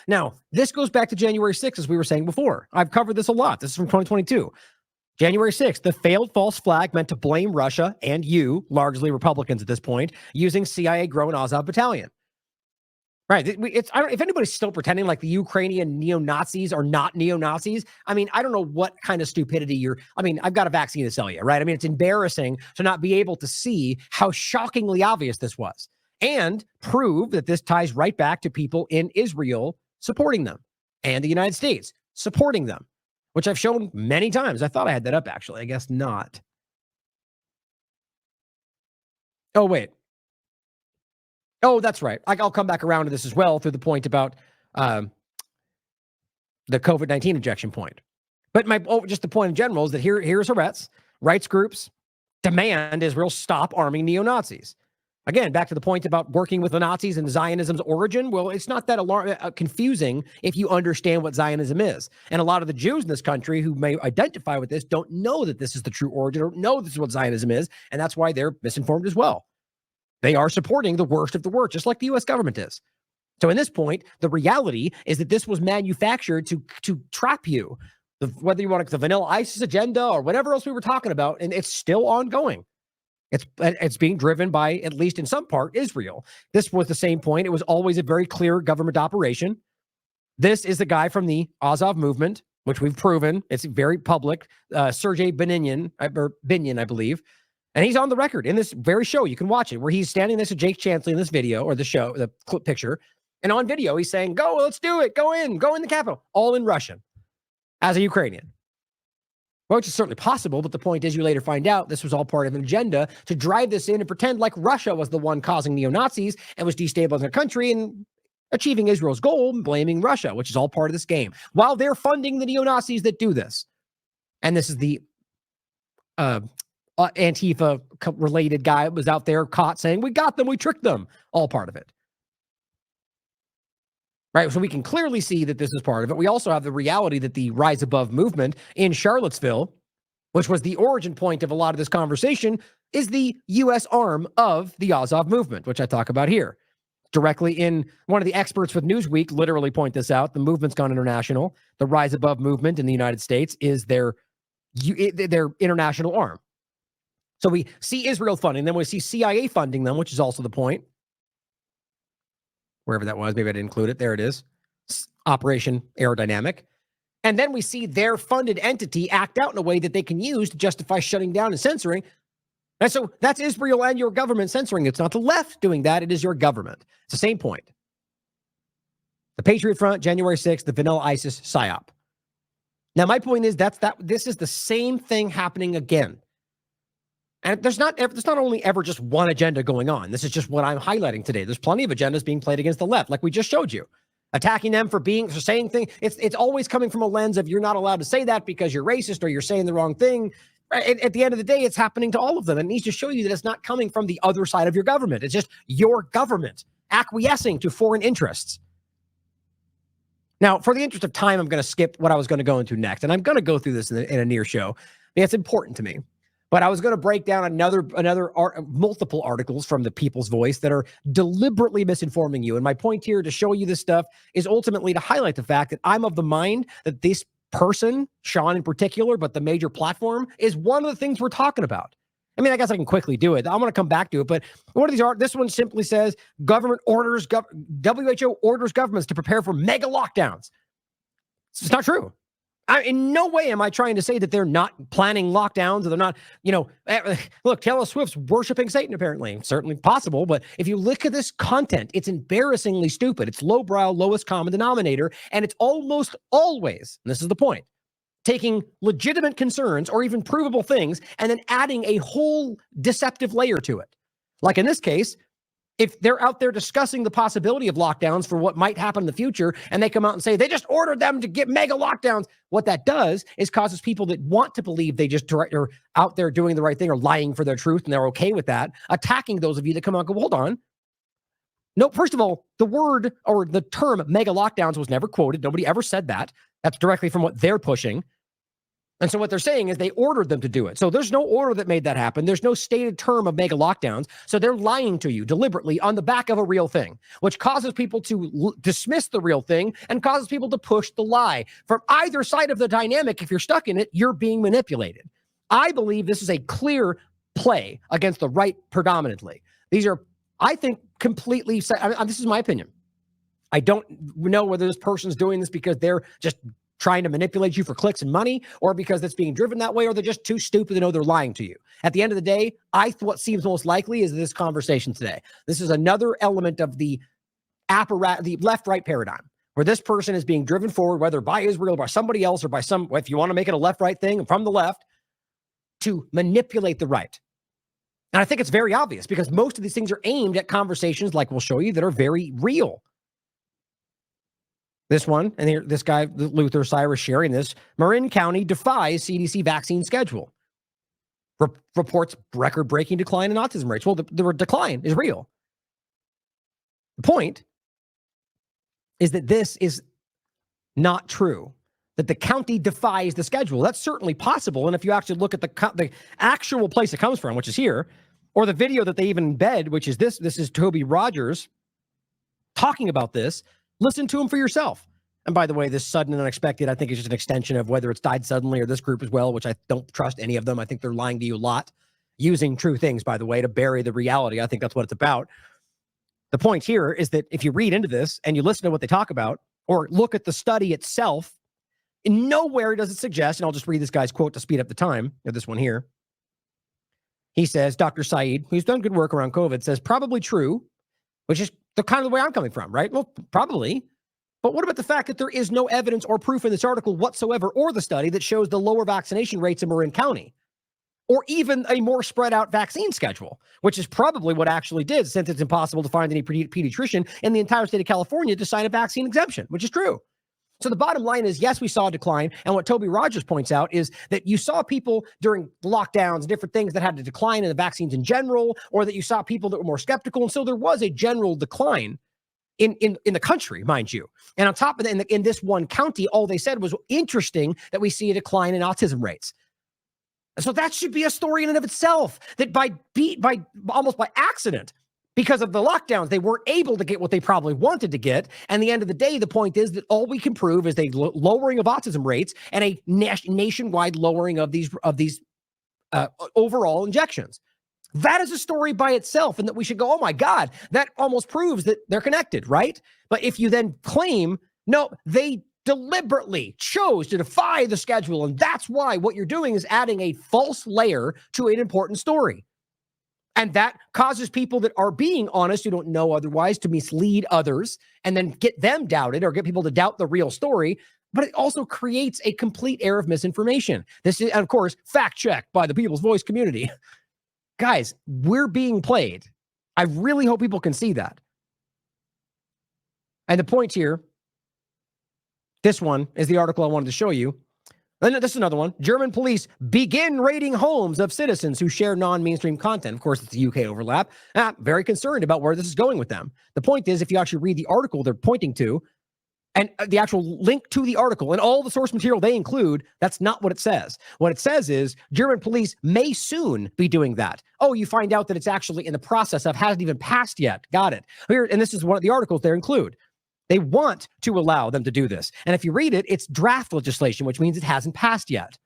Now, this goes back to January 6th, as we were saying before. I've covered this a lot. This is from 2022. January 6th, the failed false flag meant to blame Russia and you, largely Republicans at this point, using CIA-grown Azov battalion. Right. If anybody's still pretending like the Ukrainian neo-Nazis are not neo-Nazis, I don't know what kind of stupidity I've got a vaccine to sell you, right? It's embarrassing to not be able to see how shockingly obvious this was and prove that this ties right back to people in Israel supporting them and the United States supporting them, which I've shown many times. I thought I had that up, actually. I guess not. Oh, wait. Oh, that's right. I'll come back around to this as well through the point about the COVID-19 injection point. But just the point in general is that here's Haaretz, rights groups demand Israel stop arming neo-Nazis. Again, back to the point about working with the Nazis and Zionism's origin. Well, it's not that confusing if you understand what Zionism is. And a lot of the Jews in this country who may identify with this don't know that this is the true origin or know this is what Zionism is. And that's why they're misinformed as well. They are supporting the worst of the worst, just like the U.S. government is. So in this point, the reality is that this was manufactured to trap you, whether you want the vanilla ISIS agenda or whatever else we were talking about, and it's still ongoing. It's being driven by, at least in some part, Israel. This was the same point. It was always a very clear government operation. This is the guy from the Azov movement, which we've proven. It's very public. Sergei Binyan, I believe. And he's on the record in this very show. You can watch it, where he's standing next to Jake Chansley in this video, or the show, the clip picture. And on video, he's saying, go, let's do it. Go in the Capitol. All in Russian as a Ukrainian. Well, which is certainly possible, but the point is you later find out this was all part of an agenda to drive this in and pretend like Russia was the one causing neo-Nazis and was destabilizing the country and achieving Israel's goal and blaming Russia, which is all part of this game, while they're funding the neo-Nazis that do this. And this is the Antifa-related guy was out there caught saying, we got them, we tricked them, all part of it. Right, so we can clearly see that this is part of it. We also have the reality that the Rise Above movement in Charlottesville, which was the origin point of a lot of this conversation, is the U.S. arm of the Azov movement, which I talk about here. Directly in one of the experts with Newsweek literally point this out. The movement's gone international. The Rise Above movement in the United States is their international arm. So we see Israel funding them. We see CIA funding them, which is also the point. Wherever that was, maybe I didn't include it. There it is. Operation Aerodynamic. And then we see their funded entity act out in a way that they can use to justify shutting down and censoring. And so that's Israel and your government censoring. It's not the left doing that. It is your government. It's the same point. The Patriot Front, January 6th, the vanilla ISIS psyop. Now, my point is this is the same thing happening again. And there's not only ever just one agenda going on. This is just what I'm highlighting today. There's plenty of agendas being played against the left, like we just showed you. Attacking them for saying things. It's always coming from a lens of you're not allowed to say that because you're racist or you're saying the wrong thing. At the end of the day, it's happening to all of them. It needs to show you that it's not coming from the other side of your government. It's just your government acquiescing to foreign interests. Now, for the interest of time, I'm going to skip what I was going to go into next. And I'm going to go through this in a near show. It's important to me. But I was going to break down multiple articles from the People's Voice that are deliberately misinforming you. And my point here to show you this stuff is ultimately to highlight the fact that I'm of the mind that this person, Sean in particular, but the major platform, is one of the things we're talking about. I mean, I guess I can quickly do it. I'm going to come back to it. But one of these this one simply says WHO orders governments to prepare for mega lockdowns. It's not true. In no way am I trying to say that they're not planning lockdowns or they're not, look, Taylor Swift's worshiping Satan, apparently. Certainly possible, but if you look at this content, it's embarrassingly stupid. It's lowbrow, lowest common denominator, and it's almost always, and this is the point, taking legitimate concerns or even provable things and then adding a whole deceptive layer to it. Like in this case, if they're out there discussing the possibility of lockdowns for what might happen in the future, and they come out and say they just ordered them to get mega lockdowns, what that does is causes people that want to believe they just are out there doing the right thing or lying for their truth, and they're okay with that, attacking those of you that come out and go, hold on. No, first of all, the word or the term mega lockdowns was never quoted. Nobody ever said that. That's directly from what they're pushing. And so what they're saying is they ordered them to do it. So there's no order that made that happen. There's no stated term of mega lockdowns. So they're lying to you deliberately on the back of a real thing, which causes people to dismiss the real thing and causes people to push the lie. From either side of the dynamic, if you're stuck in it, you're being manipulated. I believe this is a clear play against the right predominantly. These are, I think, completely, this is my opinion. I don't know whether this person's doing this because they're just trying to manipulate you for clicks and money, or because it's being driven that way, or they're just too stupid to know they're lying to you. At the end of the day, what seems most likely is this conversation today. This is another element of the the left-right paradigm, where this person is being driven forward, whether by Israel, by somebody else, or by if you want to make it a left-right thing from the left, to manipulate the right. And I think it's very obvious because most of these things are aimed at conversations, like we'll show you, that are very real. This one, and here, this guy, Luther Cyrus, sharing this. Marin County defies CDC vaccine schedule. Reports record-breaking decline in autism rates. Well, the decline is real. The point is that this is not true, that the county defies the schedule. That's certainly possible. And if you actually look at the actual place it comes from, which is here, or the video that they even embed, which is this is Toby Rogers talking about this. Listen to him for yourself. And by the way, this sudden and unexpected, I think, is just an extension of whether it's died suddenly or this group as well, which I don't trust any of them. I think they're lying to you a lot, using true things, by the way, to bury the reality. I think that's what it's about. The point here is that if you read into this and you listen to what they talk about, or look at the study itself, in nowhere does it suggest, and I'll just read this guy's quote to speed up the time, this one here. He says, Dr. Saeed, who's done good work around COVID, says probably true, which is the kind of the way I'm coming from, right? Well, probably. But what about the fact that there is no evidence or proof in this article whatsoever, or the study that shows the lower vaccination rates in Marin County, or even a more spread out vaccine schedule, which is probably what actually did, since it's impossible to find any pediatrician in the entire state of California to sign a vaccine exemption, which is true. So the bottom line is, yes, we saw a decline. And what Toby Rogers points out is that you saw people during lockdowns and different things that had a decline in the vaccines in general, or that you saw people that were more skeptical. And so there was a general decline in the country, mind you. And on top of that, in this one county, all they said was, interesting that we see a decline in autism rates. So that should be a story in and of itself, that by almost by accident, because of the lockdowns, they weren't able to get what they probably wanted to get. And at the end of the day, the point is that all we can prove is a lowering of autism rates and a nationwide lowering of these overall injections. That is a story by itself, and that we should go, oh my God, that almost proves that they're connected, right? But if you then claim, no, they deliberately chose to defy the schedule, and that's why what you're doing is adding a false layer to an important story. And that causes people that are being honest, who don't know otherwise, to mislead others and then get them doubted, or get people to doubt the real story. But it also creates a complete air of misinformation. This is, of course, fact checked by the People's Voice community. Guys, we're being played. I really hope people can see that. And the point here, this one is the article I wanted to show you. And this is another one. German police begin raiding homes of citizens who share non-mainstream content. Of course, it's a UK overlap. I'm very concerned about where this is going with them. The point is, if you actually read the article they're pointing to, and the actual link to the article and all the source material they include, that's not what it says. What it says is German police may soon be doing that. Oh, you find out that it's actually in the process of, hasn't even passed yet. Got it. Here, and this is one of the articles they include. They want to allow them to do this. And if you read it, it's draft legislation, which means it hasn't passed yet.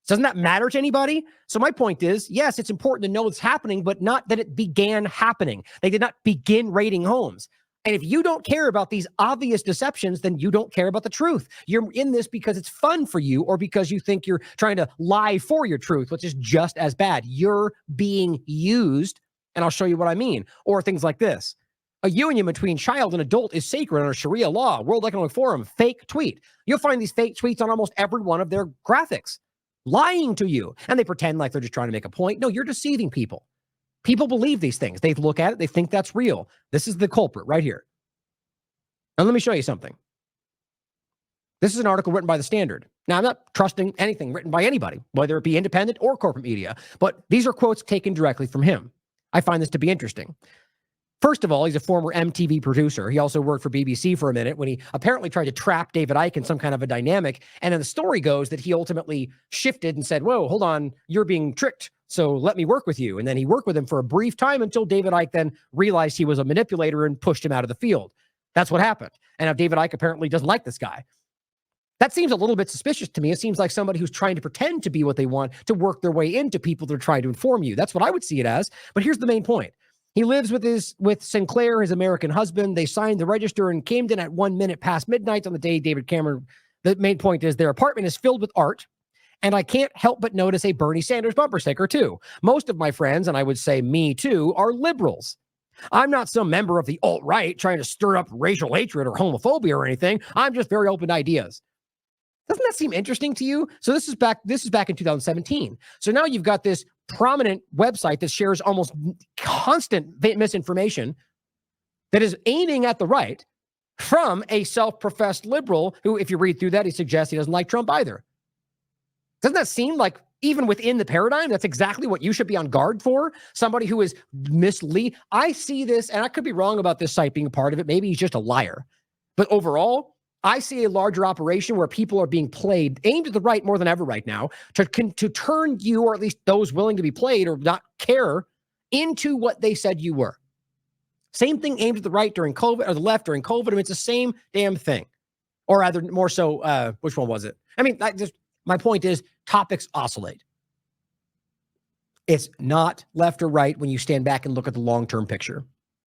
Doesn't that matter to anybody? So my point is, yes, it's important to know what's happening, but not that it began happening. They did not begin raiding homes. And if you don't care about these obvious deceptions, then you don't care about the truth. You're in this because it's fun for you, or because you think you're trying to lie for your truth, which is just as bad. You're being used, and I'll show you what I mean. Or things like this. A union between child and adult is sacred under Sharia law. World Economic Forum, fake tweet. You'll find these fake tweets on almost every one of their graphics, lying to you. And they pretend like they're just trying to make a point. No, you're deceiving people. People believe these things. They look at it. They think that's real. This is the culprit right here. And let me show you something. This is an article written by The Standard. Now, I'm not trusting anything written by anybody, whether it be independent or corporate media, but these are quotes taken directly from him. I find this to be interesting. First of all, he's a former MTV producer. He also worked for BBC for a minute when he apparently tried to trap David Icke in some kind of a dynamic. And then the story goes that he ultimately shifted and said, whoa, hold on, you're being tricked, so let me work with you. And then he worked with him for a brief time until David Icke then realized he was a manipulator and pushed him out of the field. That's what happened. And now David Icke apparently doesn't like this guy. That seems a little bit suspicious to me. It seems like somebody who's trying to pretend to be what they want to work their way into people that are trying to inform you. That's what I would see it as. But here's the main point. He lives with Sinclair, his American husband. They signed the register in Camden at 1 minute past midnight on the day David Cameron. The main point is their apartment is filled with art. And I can't help but notice a Bernie Sanders bumper sticker too. Most of my friends, and I would say me too, are liberals. I'm not some member of the alt-right trying to stir up racial hatred or homophobia or anything. I'm just very open to ideas. Doesn't that seem interesting to you? So this is back in 2017. So now you've got this prominent website that shares almost constant misinformation that is aiming at the right from a self-professed liberal who, if you read through that, he suggests he doesn't like Trump either. Doesn't that seem like, even within the paradigm, that's exactly what you should be on guard for? Somebody who is mislead. I see this, and I could be wrong about this site being a part of it. Maybe he's just a liar. But overall, I see a larger operation where people are being played, aimed at the right more than ever right now, to turn you, or at least those willing to be played or not care, into what they said you were. Same thing aimed at the right during COVID, or the left during COVID. I mean, it's the same damn thing. Or rather, more so, which one was it? I mean, my point is, topics oscillate. It's not left or right when you stand back and look at the long-term picture.